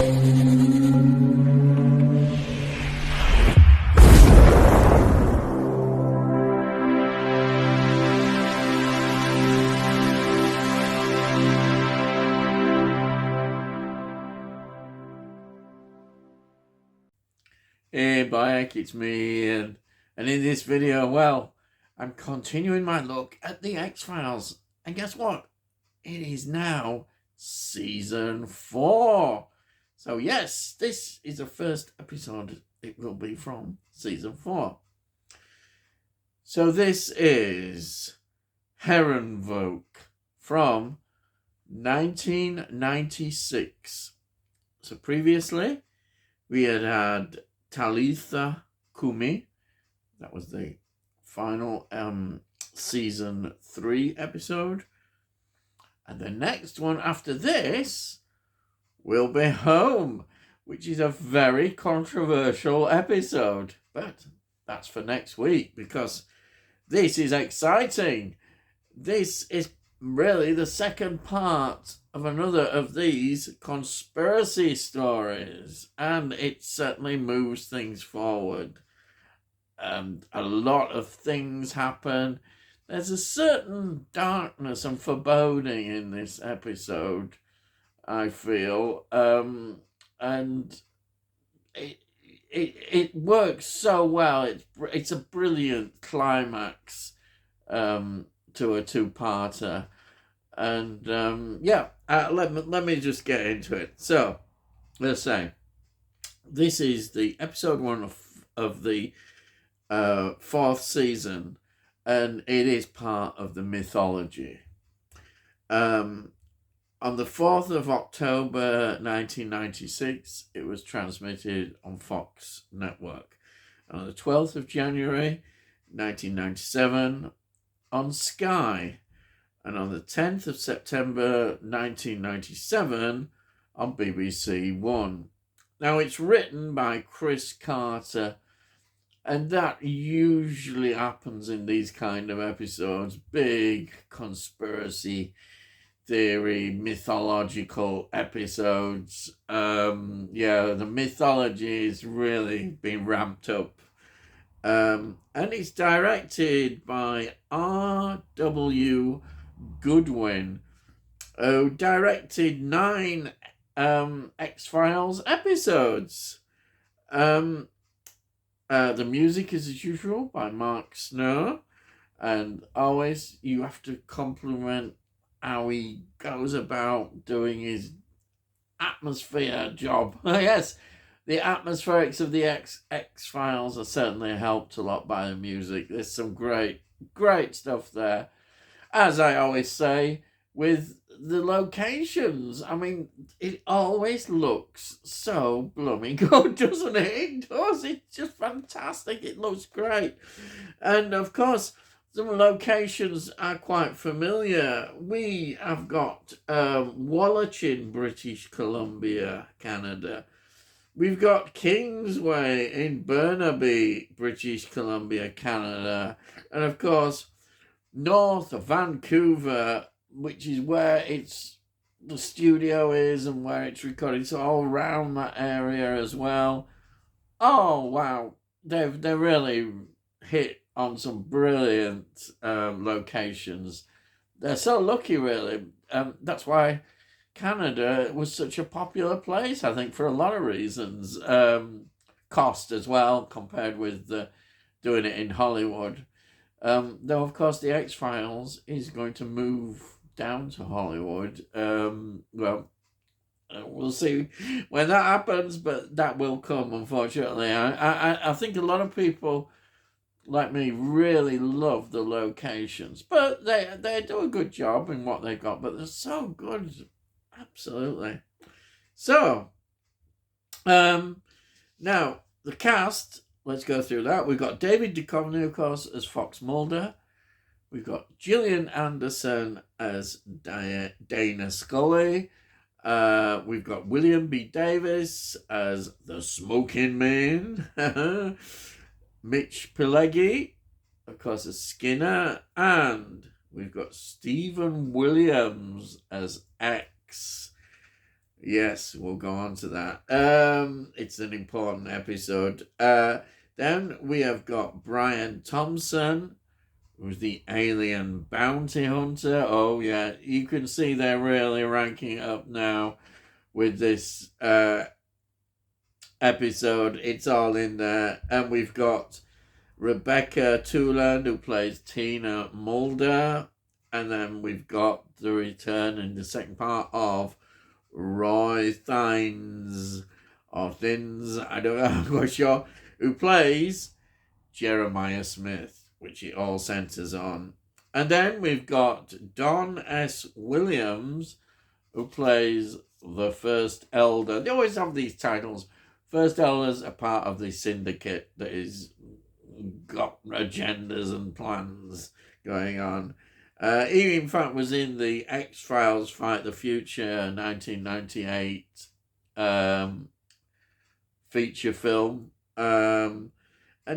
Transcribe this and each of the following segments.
Hey, Bayek, it's me, Ian. And in this video, well, I'm continuing my look at the X-Files. And guess what? It is now season 4. So yes, this is the first episode it will be from season 4. So this is Herrenvolk from 1996. So previously, we had Talitha Kumi. That was the final season 3 episode. And the next one after this will be Home, which is a very controversial episode. But that's for next week, because this is exciting. This is really the second part of another of these conspiracy stories, and it certainly moves things forward. A lot of things happen. There's a certain darkness and foreboding in this episode, I feel, and it works so well. It's a brilliant climax to a two-parter. And let me just get into it. So, let's say this is the episode 1 of the 4th season, and it is part of the mythology. On the 4th of October 1996, it was transmitted on Fox Network. And on the 12th of January 1997, on Sky. And on the 10th of September 1997 on BBC One. Now, it's written by Chris Carter, and that usually happens in these kind of episodes. Big conspiracy theory, mythological episodes. The mythology is really been ramped up. And it's directed by R.W. Goodwin, who directed 9 X-Files episodes. The music is, as usual, by Mark Snow, and always you have to compliment how he goes about doing his atmosphere job. Yes, the atmospherics of the X-Files are certainly helped a lot by the music. There's some great stuff there. As I always say, with the locations, I mean, it always looks so blooming good, doesn't it? It does. It's just fantastic. It looks great. And, of course, some locations are quite familiar. We have got Woolwich, British Columbia, Canada. We've got Kingsway in Burnaby, British Columbia, Canada. And, of course, north of Vancouver, which is where the studio is and where it's recorded. So all around that area as well. Oh wow, they really hit on some brilliant locations. They're so lucky, really. That's why Canada was such a popular place, I think, for a lot of reasons. Cost as well, compared with doing it in Hollywood. Though, of course, the X-Files is going to move down to Hollywood. We'll see when that happens, but that will come, unfortunately. I think a lot of people, like me, really love the locations. But they do a good job in what they've got, but they're so good. Absolutely. So, now, the cast... Let's go through that. We've got David Duchovny, of course, as Fox Mulder. We've got Gillian Anderson as Dana Scully. We've got William B. Davis as the Smoking Man. Mitch Pileggi, of course, as Skinner. And we've got Stephen Williams as X. Yes, we'll go on to that. It's an important episode. Then we have got Brian Thompson, who's the alien bounty hunter. Oh yeah, you can see they're really ranking up now with this episode. It's all in there. And we've got Rebecca Tooland, who plays Tina Mulder. And then we've got the return in the second part of Roy Thines, or Thins, I don't know, I'm not sure, who plays Jeremiah Smith, which it all centres on. And then we've got Don S. Williams, who plays the First Elder. They always have these titles. First Elders are part of the syndicate that is got agendas and plans going on. He, in fact, was in the X-Files Fight the Future 1998 feature film. And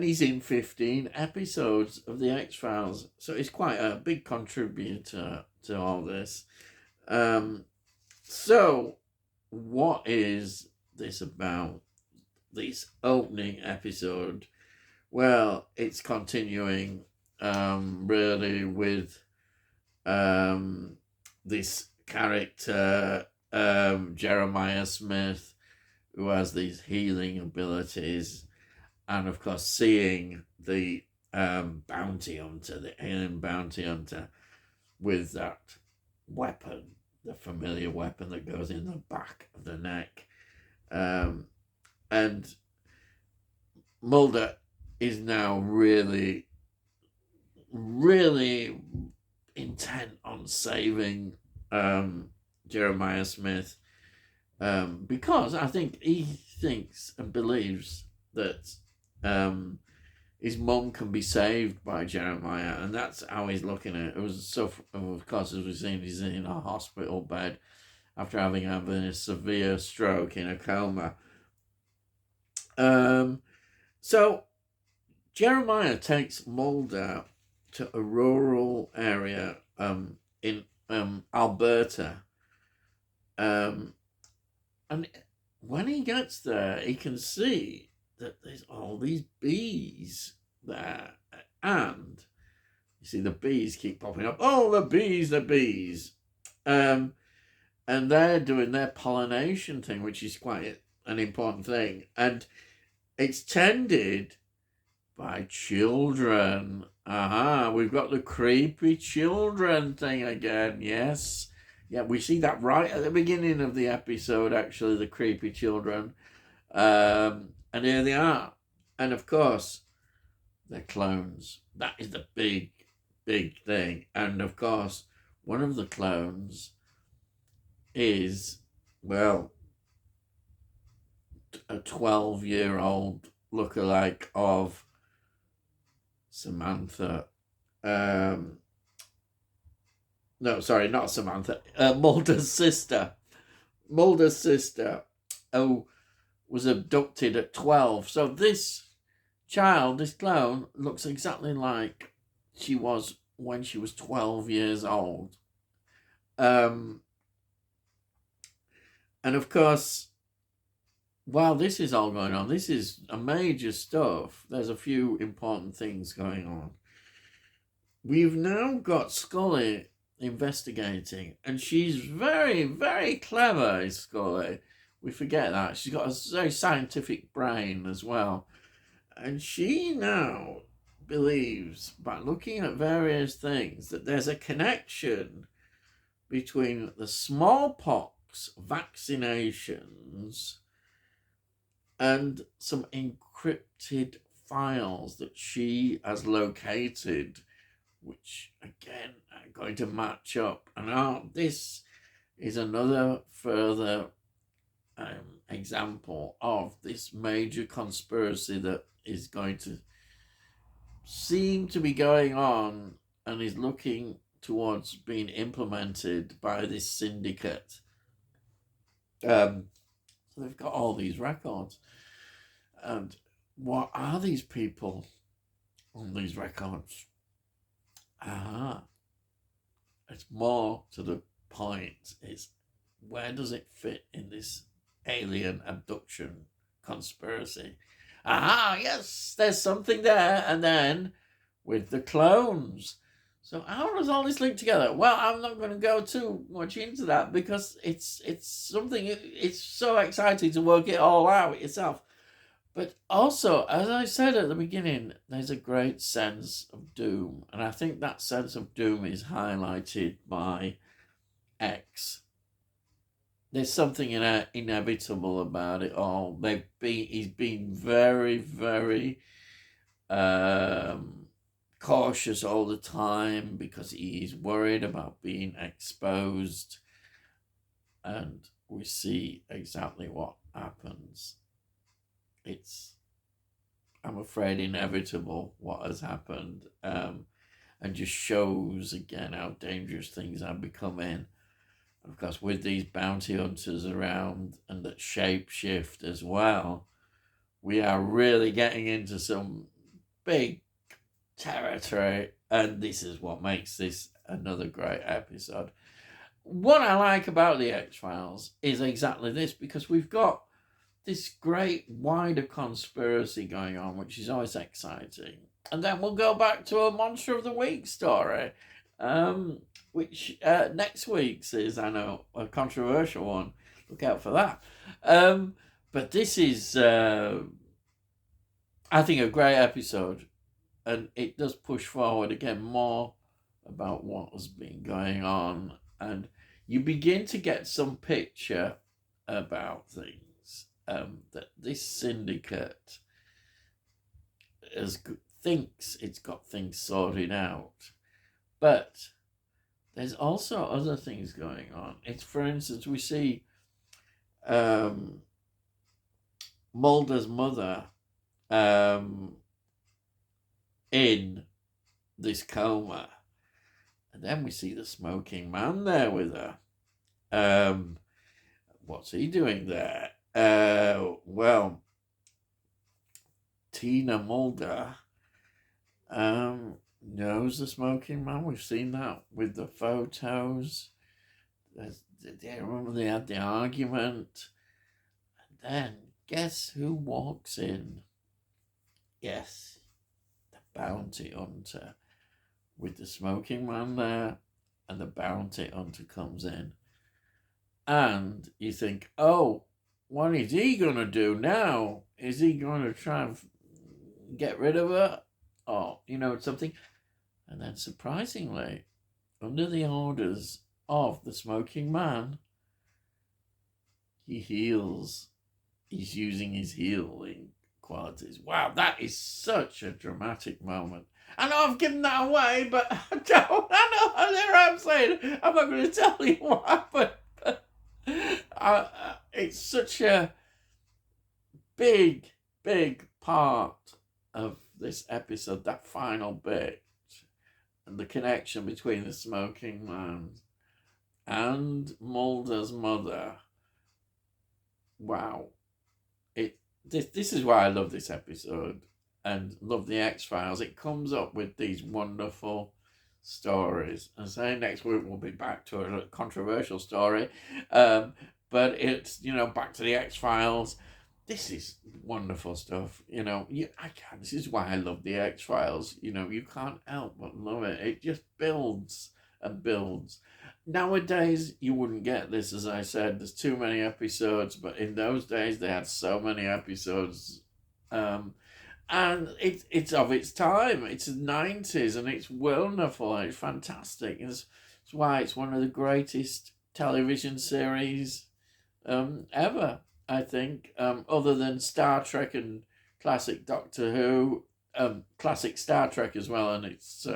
he's in 15 episodes of the X-Files. So he's quite a big contributor to all this. So what is this about? This opening episode? Well, it's continuing really with this character, Jeremiah Smith, who has these healing abilities, and of course seeing the bounty hunter, the alien bounty hunter, with that weapon, the familiar weapon that goes in the back of the neck. And Mulder is now really, really intent on saving Jeremiah Smith, because I think he thinks and believes that his mum can be saved by Jeremiah, and that's how he's looking at it. It was so, of course, as we've seen, he's in a hospital bed after having a severe stroke, in a coma. So Jeremiah takes Mulder to a rural area in Alberta, and when he gets there, he can see that there's all these bees there, and you see the bees keep popping up. Oh, the bees! And they're doing their pollination thing, which is quite an important thing, and it's tended by children. We've got the creepy children thing again. Yes. Yeah, we see that right at the beginning of the episode, actually, the creepy children. And here they are. And of course, they're clones. That is the big, big thing. And of course, one of the clones is, well, a 12-year-old lookalike of Samantha. No, sorry, not Samantha. Mulder's sister. Mulder's sister, who was abducted at 12. So this child, this clone, looks exactly like she was when she was 12 years old. And of course, while this is all going on, this is a major stuff. There's a few important things going on. We've now got Scully investigating, and she's very, very clever, is Scully. We forget that. She's got a very scientific brain as well. And she now believes, by looking at various things, that there's a connection between the smallpox vaccinations and some encrypted files that she has located, which again are going to match up. And this is another further example of this major conspiracy that is going to seem to be going on and is looking towards being implemented by this syndicate. So they've got all these records. And what are these people on these records? It's more to the point. It's where does it fit in this alien abduction conspiracy? Aha, yes, there's something there. And then with the clones. So how does all this link together? Well, I'm not going to go too much into that because it's something, it's so exciting to work it all out yourself. But also, as I said at the beginning, there's a great sense of doom. And I think that sense of doom is highlighted by X. There's something inevitable about it all. He's been very, very cautious all the time because he's worried about being exposed. And we see exactly what happens. It's, I'm afraid, inevitable what has happened, and just shows again how dangerous things are becoming. Of course, with these bounty hunters around and that shape shift as well, we are really getting into some big territory, and this is what makes this another great episode. What I like about the X-Files is exactly this, because we've got this great wider conspiracy going on, which is always exciting. And then we'll go back to a Monster of the Week story, which next week's is, I know, a controversial one. Look out for that. But this is, I think, a great episode. And it does push forward again more about what has been going on. And you begin to get some picture about things. That this syndicate thinks it's got things sorted out. But there's also other things going on. It's, for instance, we see Mulder's mother in this coma. And then we see the smoking man there with her. What's he doing there? Well, Tina Mulder knows the smoking man. We've seen that with the photos. I remember they had the argument. And then, guess who walks in? Yes, the bounty hunter. With the smoking man there, and the bounty hunter comes in. And you think, oh, what is he going to do now? Is he going to try and get rid of her? Or, something. And then surprisingly, under the orders of the smoking man, he heals. He's using his healing qualities. Wow, that is such a dramatic moment. I know I've given that away, but I'm saying, I'm not going to tell you what happened. It's such a big, big part of this episode, that final bit, and the connection between the smoking man and Mulder's mother. Wow. This is why I love this episode and love the X-Files. It comes up with these wonderful stories. And say next week we'll be back to a controversial story. But it's, back to the X-Files. This is wonderful stuff. This is why I love the X-Files. You can't help but love it. It just builds and builds. Nowadays, you wouldn't get this, as I said. There's too many episodes, but in those days, they had so many episodes. And it's of its time. It's the 90s, and it's wonderful. It's fantastic. It's why it's one of the greatest television series ever, I think, other than Star Trek and classic Doctor Who, classic Star Trek as well, and it's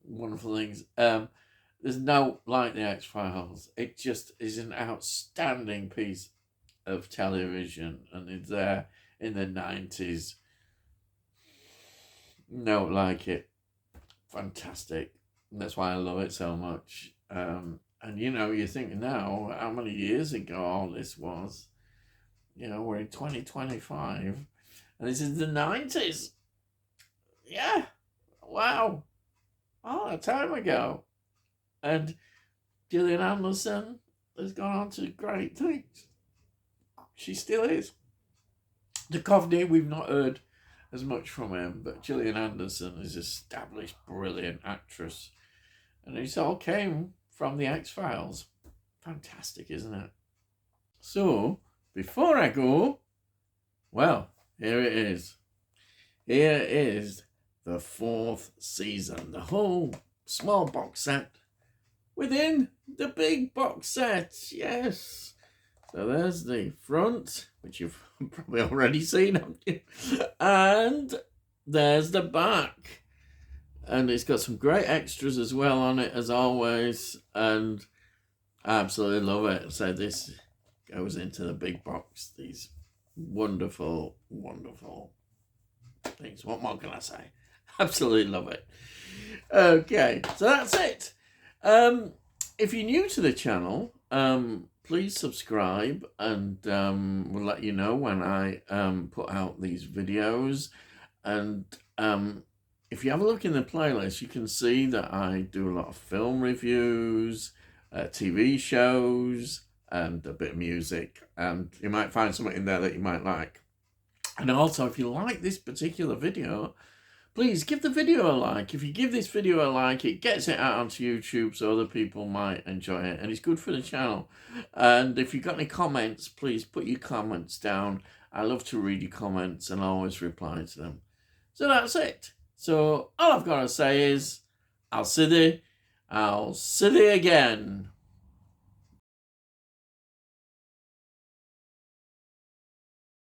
wonderful things. There's no like the X-Files. It just is an outstanding piece of television, and it's there in the 90s. No like it. Fantastic. And that's why I love it so much. And you think now, how many years ago all this was? We're in 2025, and this is the 90s. Yeah. Wow. All that time ago. And Gillian Anderson has gone on to great things. She still is. Duchovny, we've not heard as much from him, but Gillian Anderson is an established, brilliant actress. And it all came from the X-Files. Fantastic, isn't it? So, before I go, well, here it is. Here is the 4th season, the whole small box set within the big box set. Yes. So there's the front, which you've probably already seen, haven't you? And there's the back. And it's got some great extras as well on it, as always. And I absolutely love it. So this goes into the big box. These wonderful, wonderful things. What more can I say? Absolutely love it. Okay, so that's it. If you're new to the channel, please subscribe, and we'll let you know when I put out these videos. And if you have a look in the playlist, you can see that I do a lot of film reviews, TV shows, and a bit of music. And you might find something in there that you might like. And also, if you like this particular video, please give the video a like. If you give this video a like, it gets it out onto YouTube so other people might enjoy it. And it's good for the channel. And if you've got any comments, please put your comments down. I love to read your comments and always reply to them. So that's it. So all I've got to say is, I'll see thee again.